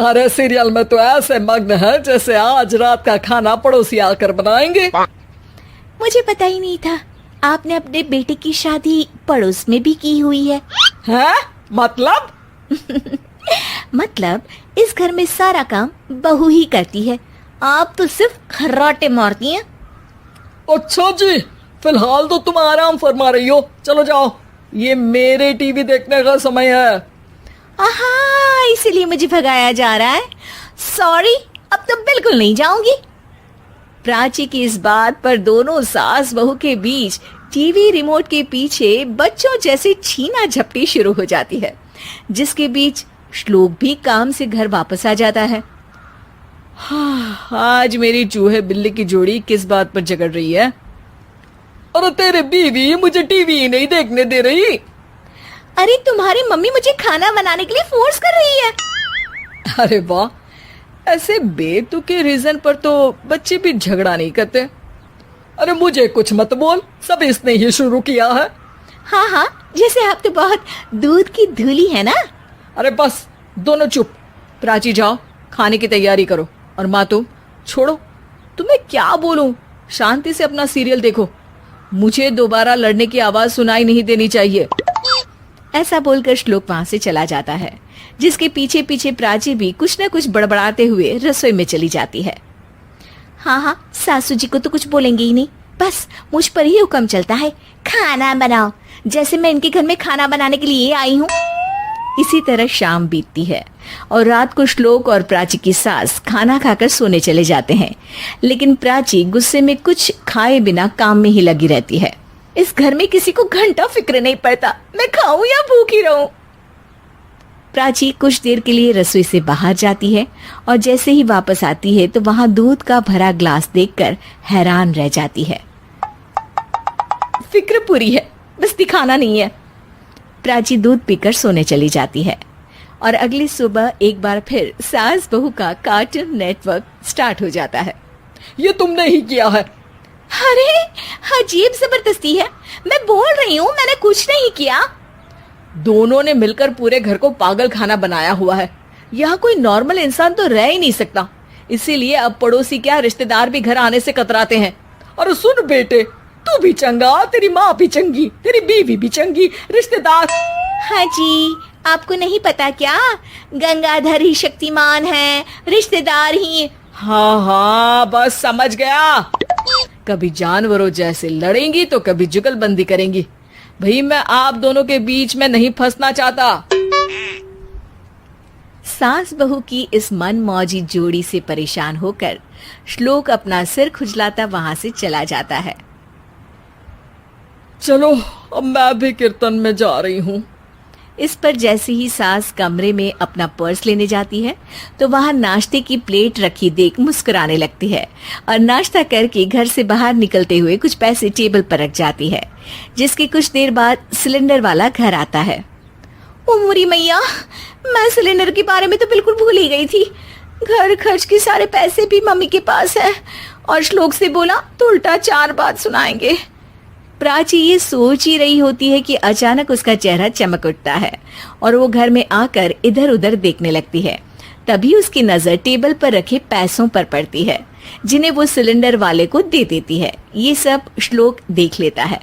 अरे सीरियल में तो ऐसे मग्न है जैसे आज रात का खाना पड़ोसी आकर बनाएंगे। मुझे पता ही नहीं था आपने अपने बेटे की शादी पड़ोस में भी की हुई है। हैं? मतलब? मतलब इस घर में सारा काम बहू ही करती है, आप तो सिर्फ खर्राटे मारती हैं। अच्छा जी, फिलहाल तो तुम आराम फरमा रही हो, चलो जाओ, ये मेरे टीवी देखने का समय है। आहा, इसीलिए मुझे भगाया जा रहा है। सॉरी, अब तो बिल्कुल नहीं जाऊंगी। प्राची की इस बात पर दोनों सास बहू के बीच टीवी रिमोट के पीछे बच्चों जैसे छीना झपटी शुरू हो जाती है, जिसके बीच श्लोक भी काम से घर वापस आ जाता है। आज मेरी चूहे बिल्ली की जोड़ी किस बात पर झगड़ रही है? अरे तेरे बीवी मुझे टीवी ही नहीं देखने दे रही। अरे तुम्हारी मम्मी मुझे खाना बनाने के लिए फोर्स कर रही है। अरे वाह, ऐसे बेतुके रीजन पर तो बच्चे भी झगड़ा नहीं करते। अरे मुझे कुछ मत बोल, सब इसने ही शुरू किया है। हाँ हाँ, जैसे आप तो बहुत दूध की धूली है ना। अरे बस, दोनों चुप। प्राची जाओ, खाने की तैयारी करो। और माँ तुम छोड़ो, तुम्हें क्या बोलूं, शांति से अपना सीरियल देखो, मुझे दोबारा लड़ने की आवाज सुनाई नहीं देनी चाहिए। ऐसा बोलकर श्लोक वहां से चला जाता है, जिसके पीछे पीछे प्राची भी कुछ न कुछ बड़बड़ाते हुए रसोई में चली जाती है। हाँ, सासू जी को तो कुछ बोलेंगे ही नहीं, बस मुझ पर ही हुक्म चलता है, खाना बनाओ, जैसे मैं इनके घर में खाना बनाने के लिए आई हूँ। इसी तरह शाम बीतती है और रात को श्लोक और प्राची की सास खाना खाकर सोने चले जाते हैं, लेकिन प्राची गुस्से में कुछ खाए बिना काम में ही लगी रहती है। इस घर में किसी को घंटा फिक्र नहीं पड़ता, मैं खाऊं या भूखी रहूं। प्राची कुछ देर के लिए रसोई से बाहर जाती है और जैसे ही वापस आती है तो वहां दूध का भरा ग्लास देखकर हैरान रह जाती है। फिक्र पूरी है, बस दिखाना नहीं है। प्राची दूध पीकर सोने चली जाती है और अगली सुबह एक बार फिर सास बहू का कार्टून नेटवर्क स्टार्ट हो जाता है। ये तुमने ही किया है। अरे अजीब जबरदस्ती है, मैं बोल रही हूँ मैंने कुछ नहीं किया। दोनों ने मिलकर पूरे घर को पागल खाना बनाया हुआ है। यहाँ कोई नॉर्मल इंसान तो रह ही नहीं सकता, इसीलिए अब पड़ोसी क्या रिश्तेदार भी घर आने से कतराते हैं। और सुन बेटे, तू भी चंगा, तेरी माँ भी चंगी, तेरी बीवी भी चंगी, रिश्तेदार। हाँ जी, आपको नहीं पता क्या, गंगाधर ही शक्तिमान है, रिश्तेदार ही। हाँ, बस समझ गया। कभी जानवरों जैसे लड़ेंगी तो कभी जुगलबंदी करेंगी। भाई मैं आप दोनों के बीच में नहीं फंसना चाहता। सास बहू की इस मनमौजी जोड़ी से परेशान होकर श्लोक अपना सिर खुजलाता वहां से चला जाता है। चलो अब मैं भी कीर्तन में जा रही हूँ। इस पर जैसे ही सास कमरे में अपना पर्स लेने जाती है तो वहां नाश्ते की प्लेट रखी देख मुस्कुराने लगती है और नाश्ता करके घर से बाहर निकलते हुए कुछ पैसे टेबल पर रख जाती है, जिसके कुछ देर बाद सिलेंडर वाला घर आता है। ओ मुरी मैया, मैं सिलेंडर के बारे में तो बिल्कुल भूल ही गई थी। घर खर्च के सारे पैसे भी मम्मी के पास है और श्लोक से बोला तो उल्टा 4 बात सुनाएंगे। प्राची ये सोच ही रही होती है कि अचानक उसका चेहरा चमक उठता है और वो घर में आकर इधर उधर देखने लगती है। तभी उसकी नजर टेबल पर रखे पैसों पर पड़ती है, जिन्हें वो सिलेंडर वाले को दे देती है। ये सब श्लोक देख लेता है।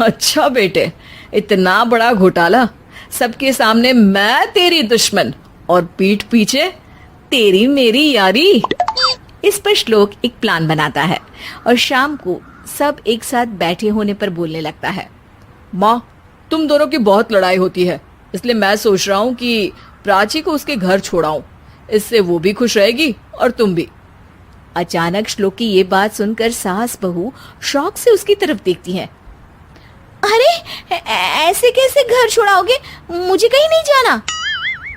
अच्छा बेटे, इतना बड़ा घोटाला, सबके सामने मैं तेरी दुश्मन और पीठ पीछे तेरी मेरी यारी। इस पर श्लोक एक प्लान बनाता है और शाम को सब एक साथ बैठे होने पर बोलने लगता है। माँ, तुम दोनों की बहुत लड़ाई होती है, इसलिए मैं सोच रहा हूँ कि प्राची को उसके घर छोड़ाऊं, इससे वो भी खुश रहेगी और तुम भी। अचानक श्लोक की ये बात सुनकर सास बहू शौक से उसकी तरफ देखती हैं। अरे ऐसे कैसे घर छोड़ाओगे, मुझे कहीं नहीं जाना।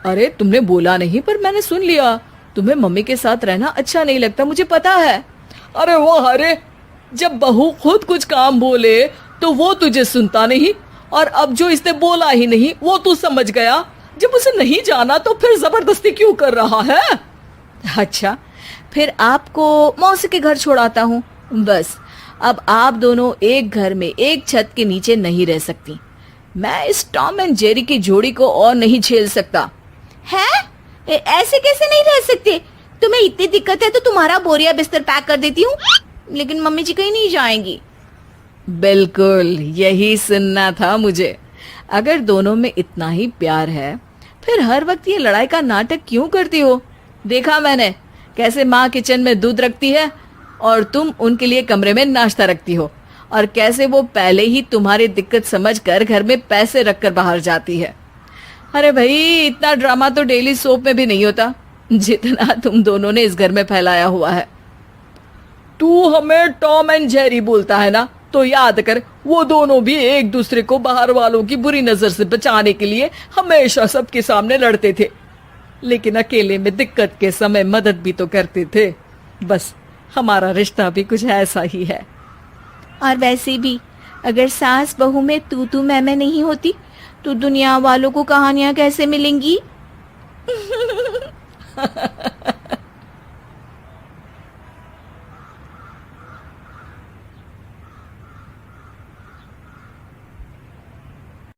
अरे तुमने बोला नहीं पर मैंने सुन लिया, तुम्हें मम्मी के साथ रहना अच्छा नहीं लगता, मुझे पता है। अरे वो अरे, जब बहू खुद कुछ काम बोले तो वो तुझे सुनता नहीं, और अब जो इसने बोला ही नहीं वो तू समझ गया। जब उसे नहीं जाना तो फिर जबरदस्ती क्यों कर रहा है? अच्छा, फिर आपको मौसी के घर छोड़ाता हूँ। बस अब आप दोनों एक घर में एक छत के नीचे नहीं रह सकती। मैं इस टॉम एंड जेरी की जोड़ी को और नहीं झेल सकता। है? ऐसे कैसे नहीं रह सकते? तुम्हें इतनी दिक्कत है तो तुम्हारा बोरिया बिस्तर पैक कर देती हूँ, लेकिन मम्मी जी कहीं नहीं जाएंगी। बिल्कुल यही सुनना था मुझे। अगर दोनों में इतना ही प्यार है फिर हर वक्त ये लड़ाई का नाटक क्यों करती हो? देखा मैंने कैसे माँ किचन में दूध रखती है और तुम उनके लिए कमरे में नाश्ता रखती हो, और कैसे वो पहले ही तुम्हारी दिक्कत समझकर घर में पैसे रखकर बाहर जाती है। अरे भाई, इतना ड्रामा तो डेली सोप में भी नहीं होता जितना तुम दोनों ने इस घर में फैलाया हुआ है। तू हमें टॉम एंड जेरी बोलता है ना, तो याद कर वो दोनों भी एक दूसरे को बाहर वालों की बुरी नजर से बचाने के लिए हमेशा सबके सामने लड़ते थे, लेकिन अकेले में दिक्कत के समय मदद भी तो करते थे। बस हमारा रिश्ता भी कुछ ऐसा ही है। और वैसे भी अगर सास बहू में तू मैं नहीं होती तो दुनिया वालों को कहानियां कैसे मिलेंगी?